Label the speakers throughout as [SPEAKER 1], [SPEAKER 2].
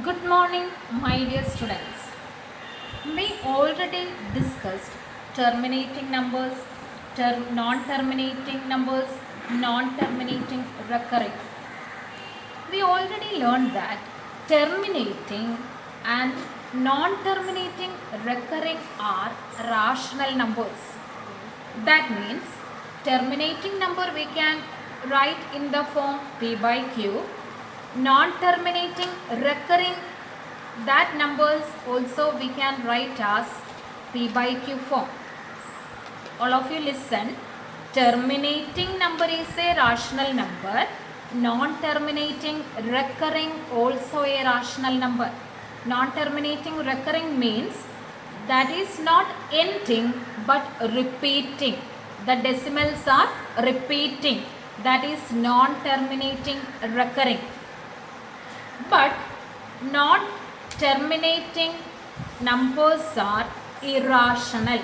[SPEAKER 1] Good morning, my dear students. We already discussed terminating numbers, non-terminating numbers, non-terminating recurring. We already learned that terminating and non-terminating recurring are rational numbers. That means terminating number we can write in the form P by Q. Non-terminating recurring, that numbers also we can write as P by Q form. All of you listen. Terminating number is a rational number. Non-terminating recurring also a rational number. Non-terminating recurring means that is not ending but repeating. The decimals are repeating. That is non-terminating recurring. But non-terminating numbers are irrational.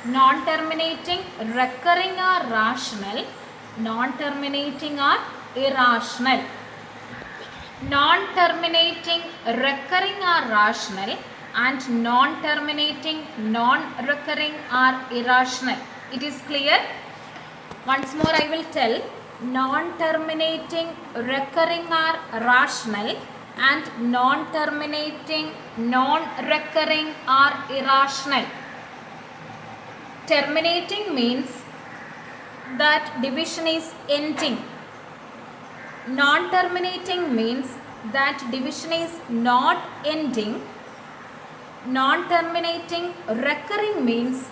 [SPEAKER 1] Non-terminating recurring are rational. Non-terminating are irrational. Non-terminating recurring are rational and non-terminating non-recurring are irrational. It is clear? Once more I will tell. Non-terminating recurring are rational and non-terminating non-recurring are irrational. Terminating means that division is ending. Non-terminating means that division is not ending. Non-terminating recurring means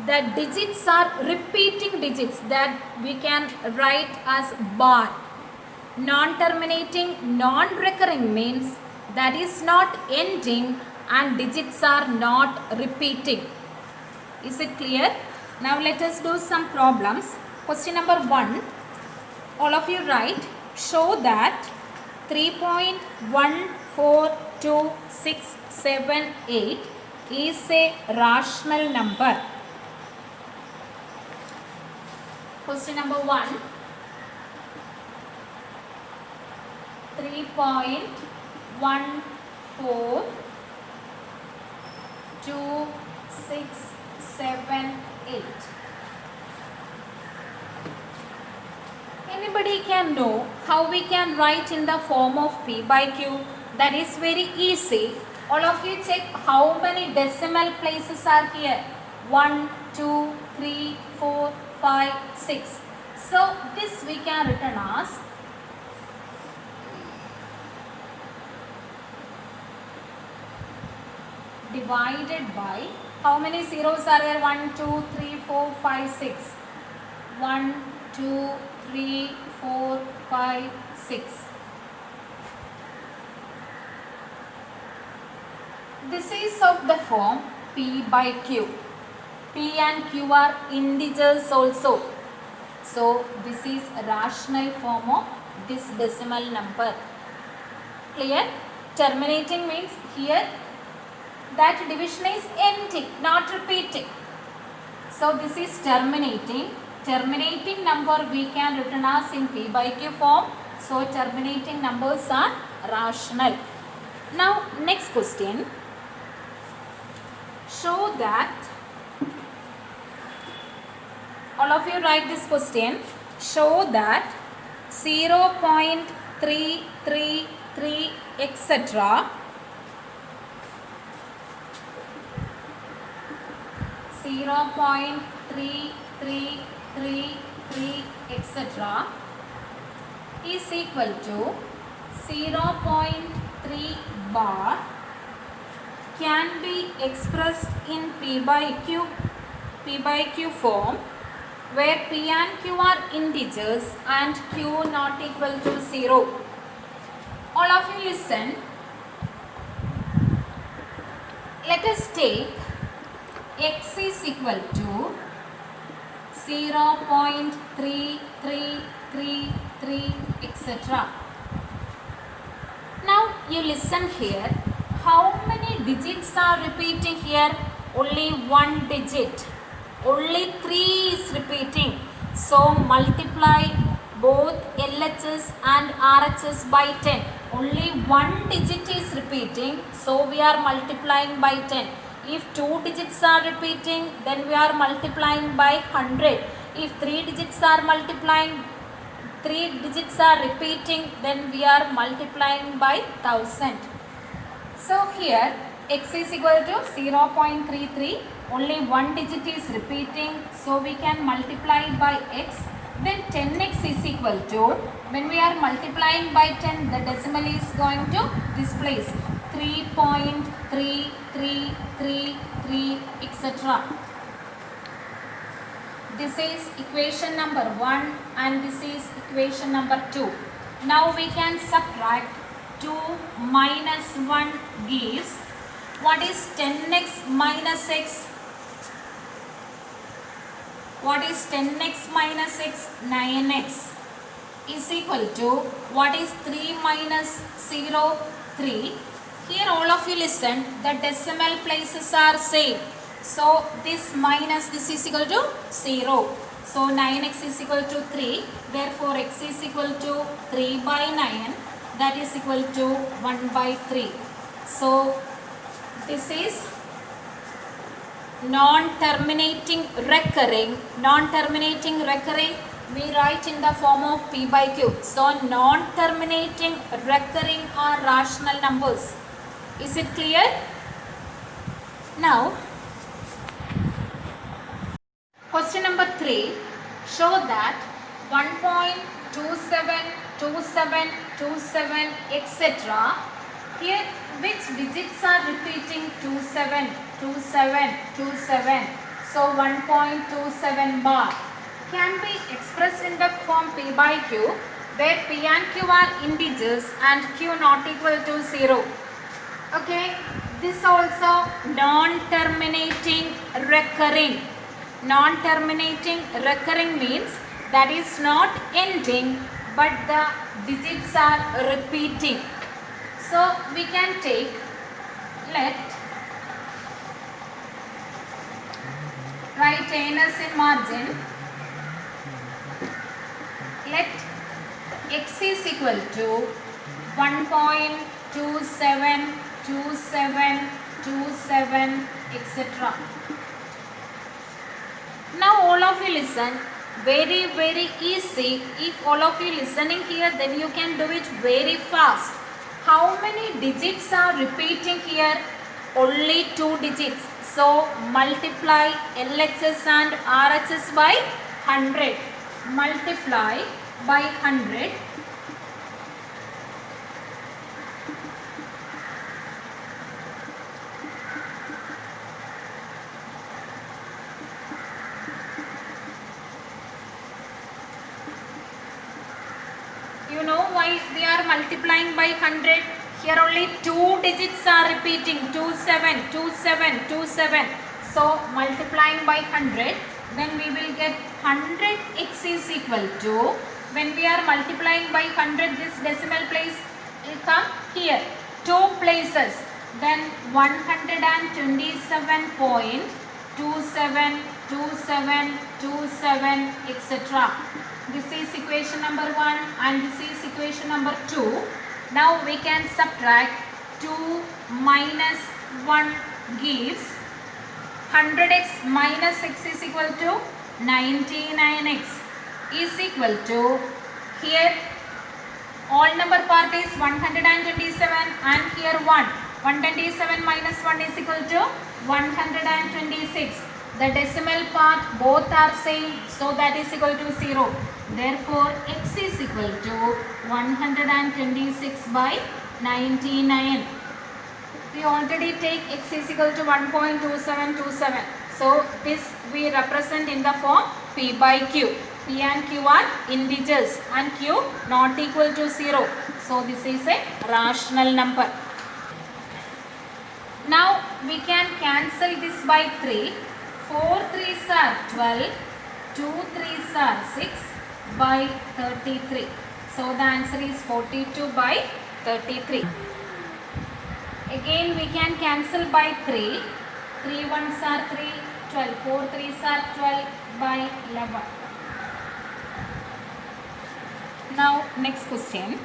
[SPEAKER 1] that digits are repeating digits, that we can write as bar. Non-terminating non-recurring means that is not ending and digits are not repeating. Is it clear? Now let us do some problems. Question number 1. All of you write. Show that 3.14268 is a rational number. Question number 1. 3.14268. Anybody can know how we can write in the form of P by Q? That is very easy. All of you check how many decimal places are here. 1, 2, 3, 4, 5, 6. So this we can written as divided by, how many zeros are there? 1, 2, 3, 4, 5, 6. 1, 2, 3, 4, 5, 6. This is of the form P by Q. P and Q are integers also. So this is a rational form of this decimal number. Clear? Terminating means here that division is ending, not repeating. So this is terminating. Terminating number we can written as in P by Q form. So terminating numbers are rational. Now next question. Show that, all of you write this question. Show that 0.333 etc. 0.3333 etc. is equal to 0.3 bar can be expressed in P by Q form, where P and Q are integers and Q not equal to 0. All of you listen. Let us take x is equal to 0.3333 etc. Now you listen here. How many digits are repeating here? Only one digit. Only 3 is repeating. So multiply both LHS and RHS by 10. only one digit is repeating, so we are multiplying by 10. If two digits are repeating, then we are multiplying by 100. If three digits are repeating, then we are multiplying by 1000. So here x is equal to 0.33, only one digit is repeating, so we can multiply by x. Then 10x is equal to, when we are multiplying by 10, the decimal is going to this place, 3.3333, etc. This is equation number 1 and this is equation number 2. Now we can subtract 2 minus 1 gives, what is 10x minus x? What is 10x minus x? 9x is equal to, what is 3 minus 0? 3. Here all of you listen, the decimal places are same. So this minus this is equal to 0. So 9x is equal to 3. Therefore x is equal to 3 by 9. That is equal to 1 by 3. So this is non-terminating recurring. Non-terminating recurring we write in the form of p by q. So non-terminating recurring are rational numbers. Is it clear? Now question number 3, show that 1.272727 etc. Here which digits are repeating 272727? So 1.27 bar can be expressed in the form p by q, where p and q are integers and q not equal to 0. Okay, this also non-terminating recurring. Non-terminating recurring means that is not ending but the digits are repeating. So we can take, let write anus in margin, let x is equal to 1.272727 etc. Now all of you listen, very easy. If all of you listening here, then you can do it very fast. How many digits are repeating here? Only 2 digits. So multiply LHS and RHS by 100. Multiply by 100. You know why we are multiplying by 100? Here only 2 digits are repeating, 272727. So multiplying by 100, then we will get 100x is equal to, when we are multiplying by 100, this decimal place will come here, 2 places, then 127.272727 etc. This is equation number 1 and this is equation number 2. Now we can subtract 2 minus 1 gives 100x minus x is equal to 99x is equal to, here all number part is 127 and here 1. 127 minus 1 is equal to 126. The decimal part both are same, so that is equal to 0. Therefore x is equal to 126 by 99. We already take x is equal to 1.2727. So this we represent in the form p by q. P and q are integers and q not equal to 0. So this is a rational number. Now we can cancel this by 3. 4 3s are 12, 2 3s are 6 by 33. So the answer is 42 by 33. Again we can cancel by 3. 3 1s are 3, 12. 4 3s are 12 by 11. Now next question.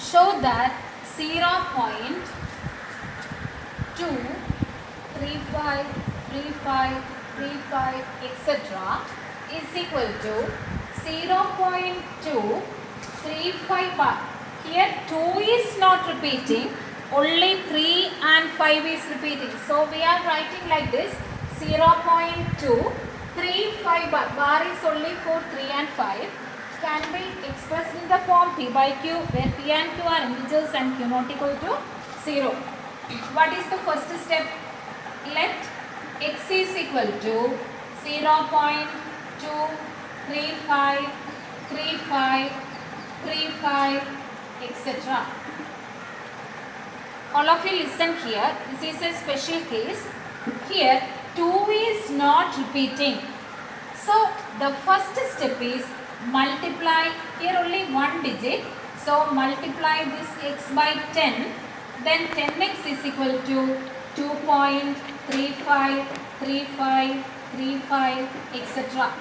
[SPEAKER 1] show that 0.235, etc. is equal to 0.235 bar. Here 2 is not repeating, only 3 and 5 is repeating. So we are writing like this: 0.235 bar. Bar is only for 3 and 5. Can be expressed in the form P by Q, where P and Q are integers and Q not equal to 0. What is the first step? Let x is equal to 0.235, etc. All of you listen here. This is a special case. Here 2 is not repeating. So the first step is multiply. Here only one digit. So multiply this x by 10. Then 10x is equal to 2.35, etc.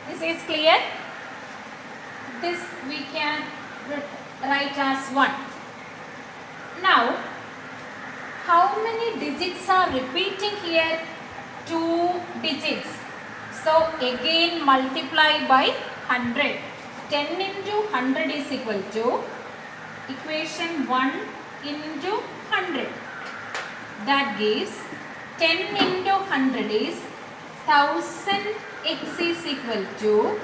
[SPEAKER 1] This is clear? This we can write as 1. Now, how many digits are repeating here? 2 digits. So again multiply by 100. 10 into 100 is equal to equation 1 into 100. That gives 10 into 100 is 1000. X is equal to,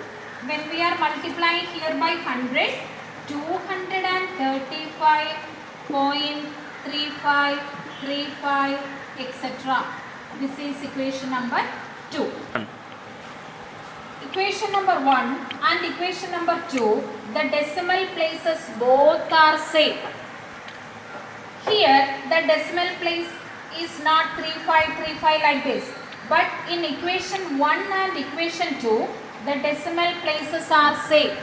[SPEAKER 1] when we are multiplying here by 100, 235.35, etc. This is equation number 2. Equation number 1 and equation number 2, the decimal places both are same. Here the decimal place is not 35 like this, but in equation 1 and equation 2, the decimal places are same.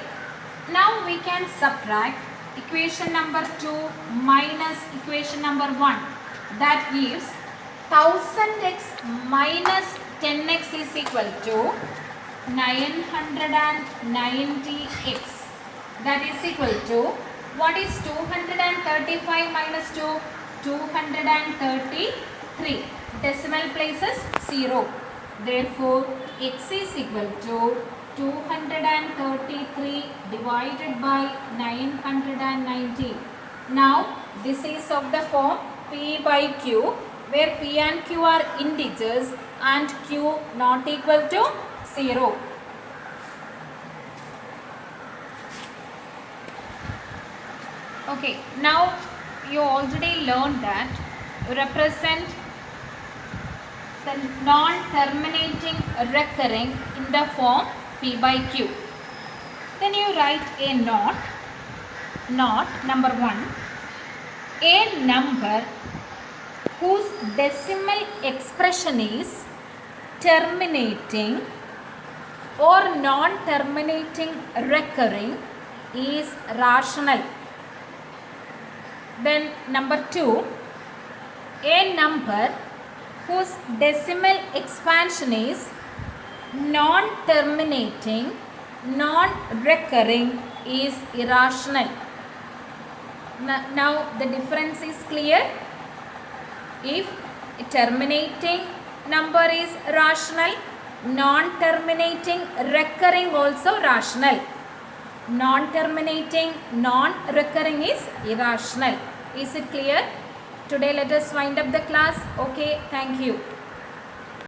[SPEAKER 1] Now we can subtract equation number 2 minus equation number 1. That gives 1000x minus 10x is equal to 990x. That is equal to, what is 235 minus 2? 233. Decimal places 0. Therefore, x is equal to 233 divided by 990. Now, this is of the form P by Q, where P and Q are integers and Q not equal to 0. Okay, now you already learned that represent the non-terminating recurring in the form P by Q. Then you write a not number 1, a number whose decimal expression is terminating or non-terminating recurring is rational. Then number 2, a number whose decimal expansion is non-terminating, non-recurring is irrational. Now the difference is clear. If terminating number is rational, non-terminating recurring also rational. Non-terminating, non-recurring is irrational. Is it clear? Today let us wind up the class. Okay, thank you.